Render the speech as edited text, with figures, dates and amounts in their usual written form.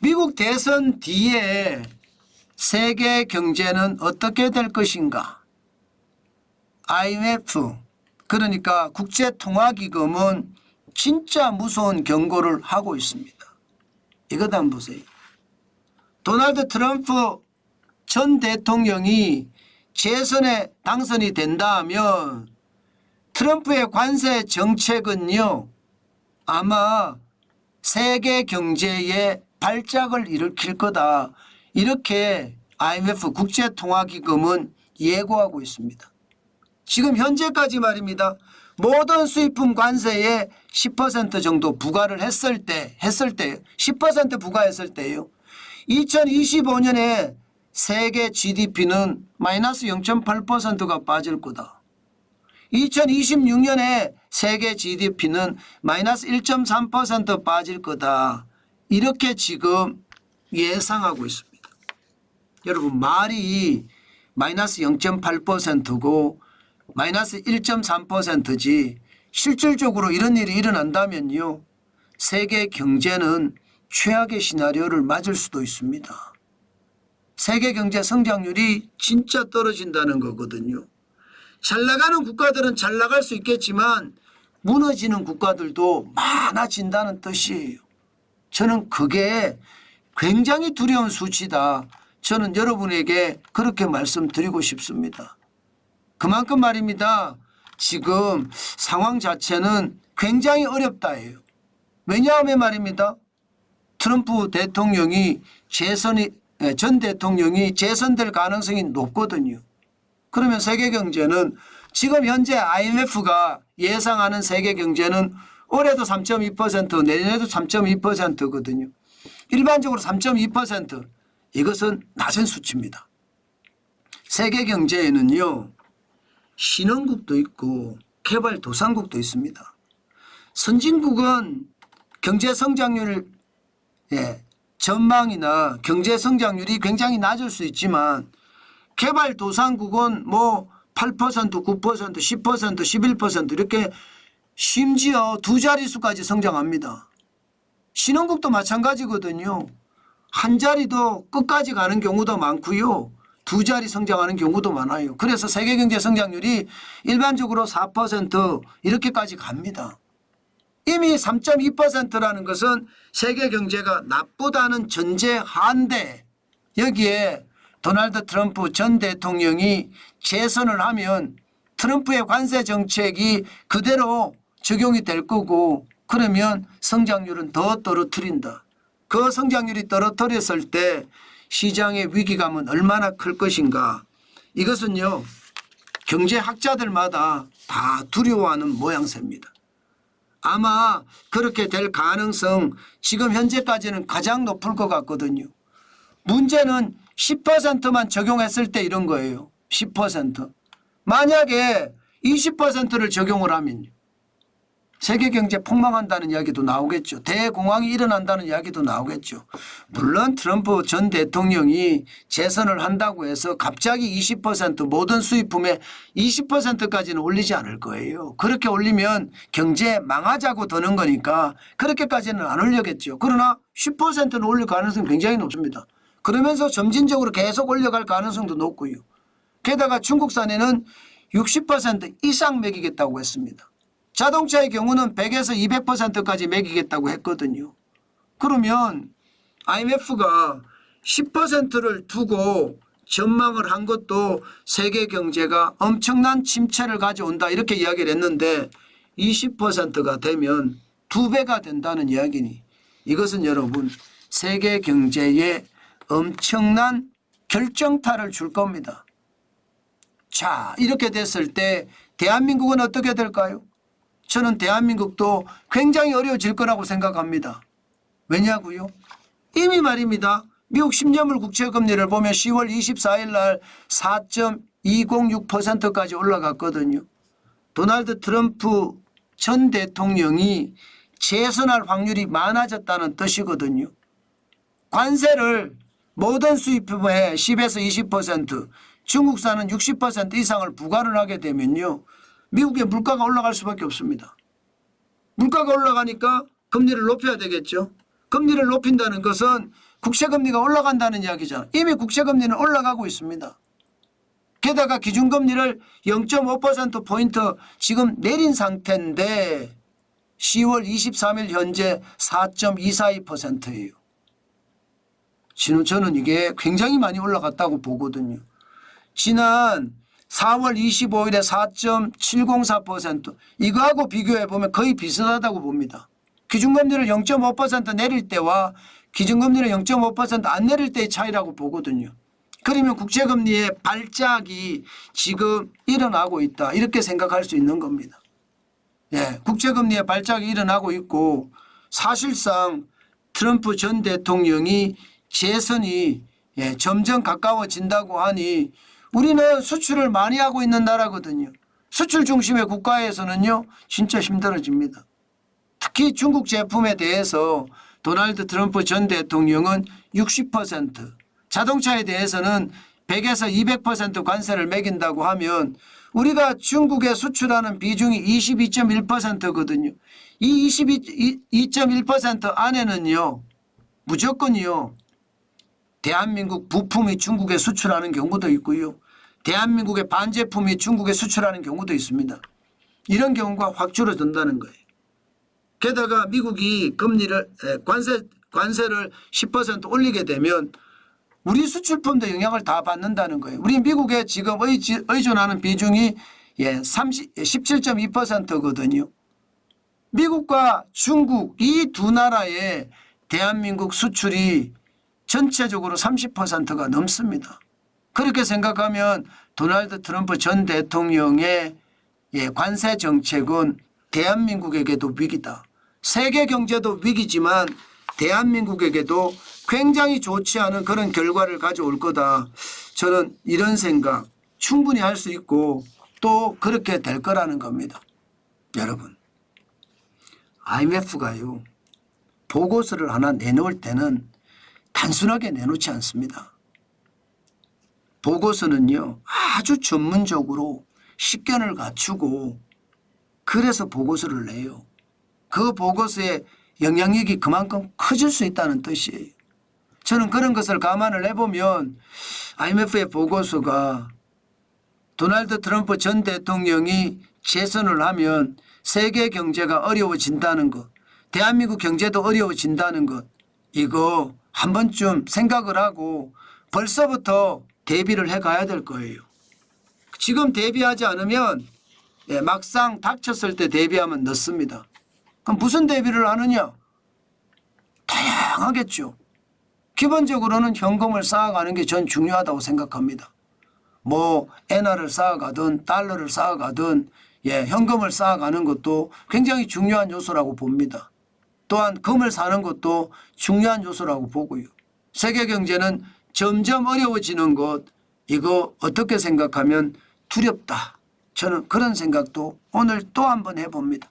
미국 대선 뒤에 세계 경제는 어떻게 될 것인가? IMF 그러니까 국제통화기금은 진짜 무서운 경고를 하고 있습니다. 이것 한번 보세요. 도널드 트럼프 전 대통령이 재선에 당선이 된다 하면 트럼프의 관세 정책은요 아마 세계 경제에 발작을 일으킬 거다. 이렇게 IMF 국제통화기금은 예고하고 있습니다. 지금 현재까지 말입니다. 모든 수입품 관세에 10% 정도 부과를 했을 때 10% 부과했을 때요. 2025년에 세계 GDP는 마이너스 0.8%가 빠질 거다. 2026년에 세계 GDP는 마이너스 1.3% 빠질 거다. 이렇게 지금 예상하고 있습니다. 여러분 말이 마이너스 0.8%고 마이너스 1.3%지 실질적으로 이런 일이 일어난다면요. 세계 경제는 최악의 시나리오를 맞을 수도 있습니다. 세계 경제 성장률이 진짜 떨어진다는 거거든요. 잘 나가는 국가들은 잘 나갈 수 있겠지만 무너지는 국가들도 많아진다는 뜻이에요. 저는 그게 굉장히 두려운 수치다. 저는 여러분에게 그렇게 말씀드리고 싶습니다. 그만큼 말입니다. 지금 상황 자체는 굉장히 어렵다예요. 왜냐하면 말입니다. 트럼프 대통령이 전 대통령이 재선될 가능성이 높거든요. 그러면 세계 경제는 지금 현재 IMF가 예상하는 세계 경제는 올해도 3.2% 내년에도 3.2%거든요. 일반적으로 3.2% 이것은 낮은 수치입니다. 세계 경제에는요. 신흥국도 있고 개발도상국도 있습니다. 선진국은 경제성장률 전망이나 경제성장률이 굉장히 낮을 수 있지만 개발도상국은 뭐 8%, 9%, 10%, 11% 이렇게 심지어 두 자릿수까지 성장합니다. 신흥국도 마찬가지거든요. 한 자리도 끝까지 가는 경우도 많고요. 두 자리 성장하는 경우도 많아요. 그래서 세계 경제 성장률이 일반적으로 4% 이렇게까지 갑니다. 이미 3.2%라는 것은 세계 경제가 나쁘다는 전제하인데 여기에 도널드 트럼프 전 대통령이 재선을 하면 트럼프의 관세 정책이 그대로 적용이 될 거고 그러면 성장률은 더 떨어뜨린다. 그 성장률이 떨어뜨렸을 때 시장의 위기감은 얼마나 클 것인가. 이것은요 경제학자들마다 다 두려워하는 모양새입니다. 아마 그렇게 될 가능성 지금 현재까지는 가장 높을 것 같거든요. 문제는 10%만 적용했을 때 이런 거예요. 10%. 만약에 20%를 적용을 하면요. 세계 경제 폭망한다는 이야기도 나오겠죠. 대공황이 일어난다는 이야기도 나오겠죠. 물론 트럼프 전 대통령이 재선을 한다고 해서 갑자기 20% 모든 수입품의 20%까지는 올리지 않을 거예요. 그렇게 올리면 경제 망하자고 드는 거니까 그렇게까지는 안 올려겠죠. 그러나 10%는 올릴 가능성이 굉장히 높습니다. 그러면서 점진적으로 계속 올려갈 가능성도 높고요. 게다가 중국산에는 60% 이상 매기겠다고 했습니다. 자동차의 경우는 100에서 200%까지 매기겠다고 했거든요. 그러면 IMF가 10%를 두고 전망을 한 것도 세계 경제가 엄청난 침체를 가져온다 이렇게 이야기를 했는데 20%가 되면 2배가 된다는 이야기니 이것은 여러분 세계 경제에 엄청난 결정타를 줄 겁니다. 자, 이렇게 됐을 때 대한민국은 어떻게 될까요? 저는 대한민국도 굉장히 어려워질 거라고 생각합니다. 왜냐고요? 이미 말입니다. 미국 10년물 국채금리를 보면 10월 24일 날 4.206%까지 올라갔거든요. 도널드 트럼프 전 대통령이 재선할 확률이 많아졌다는 뜻이거든요. 관세를 모든 수입품에 10에서 20%, 중국산은 60% 이상을 부과를 하게 되면요. 미국의 물가가 올라갈 수밖에 없습니다. 물가가 올라가니까 금리를 높여야 되겠죠. 금리를 높인다는 것은 국채금리가 올라간다는 이야기잖아. 이미 국채금리는 올라가고 있습니다. 게다가 기준금리를 0.5%포인트 지금 내린 상태인데 10월 23일 현재 4.242%예요. 저는 이게 굉장히 많이 올라갔다고 보거든요. 지난 4월 25일에 4.704% 이거하고 비교해 보면 거의 비슷하다고 봅니다. 기준금리를 0.5% 내릴 때와 기준금리를 0.5% 안 내릴 때의 차이라고 보거든요. 그러면 국채금리의 발작이 지금 일어나고 있다 이렇게 생각할 수 있는 겁니다. 예, 국채금리의 발작이 일어나고 있고 사실상 트럼프 전 대통령이 재선이 점점 가까워진다고 하니 우리는 수출을 많이 하고 있는 나라거든요. 수출 중심의 국가에서는요 진짜 힘들어집니다. 특히 중국 제품에 대해서 도널드 트럼프 전 대통령은 60%, 자동차에 대해서는 100에서 200% 관세를 매긴다고 하면 우리가 중국에 수출하는 비중이 22.1%거든요. 이 22.1% 안에는요 무조건이요 대한민국 부품이 중국에 수출하는 경우도 있고요. 대한민국의 반제품이 중국에 수출하는 경우도 있습니다. 이런 경우가 확 줄어든다는 거예요. 게다가 미국이 관세를 10% 올리게 되면 우리 수출품도 영향을 다 받는다는 거예요. 우리 미국에 지금 의존하는 비중이 17.2%거든요. 미국과 중국 이 두 나라의 대한민국 수출이 전체적으로 30%가 넘습니다. 그렇게 생각하면 도널드 트럼프 전 대통령의 관세 정책은 대한민국에게도 위기다. 세계 경제도 위기지만 대한민국에게도 굉장히 좋지 않은 그런 결과를 가져올 거다. 저는 이런 생각 충분히 할 수 있고 또 그렇게 될 거라는 겁니다. 여러분 IMF가요 보고서를 하나 내놓을 때는 단순하게 내놓지 않습니다. 보고서는요 아주 전문적으로 식견을 갖추고 그래서 보고서를 내요. 그 보고서의 영향력이 그만큼 커질 수 있다는 뜻이에요. 저는 그런 것을 감안을 해보면 IMF의 보고서가 도널드 트럼프 전 대통령이 재선을 하면 세계 경제가 어려워진다는 것, 대한민국 경제도 어려워진다는 것 이거 한 번쯤 생각을 하고 벌써부터 대비를 해가야 될 거예요. 지금 대비하지 않으면 막상 닥쳤을 때 대비하면 늦습니다. 그럼 무슨 대비를 하느냐? 다양하겠죠. 기본적으로는 현금을 쌓아가는 게 전 중요하다고 생각합니다. 뭐 엔화를 쌓아가든 달러를 쌓아가든 현금을 쌓아가는 것도 굉장히 중요한 요소라고 봅니다. 또한 금을 사는 것도 중요한 요소라고 보고요. 세계 경제는 점점 어려워지는 것 이거 어떻게 생각하면 두렵다. 저는 그런 생각도 오늘 또 한 번 해봅니다.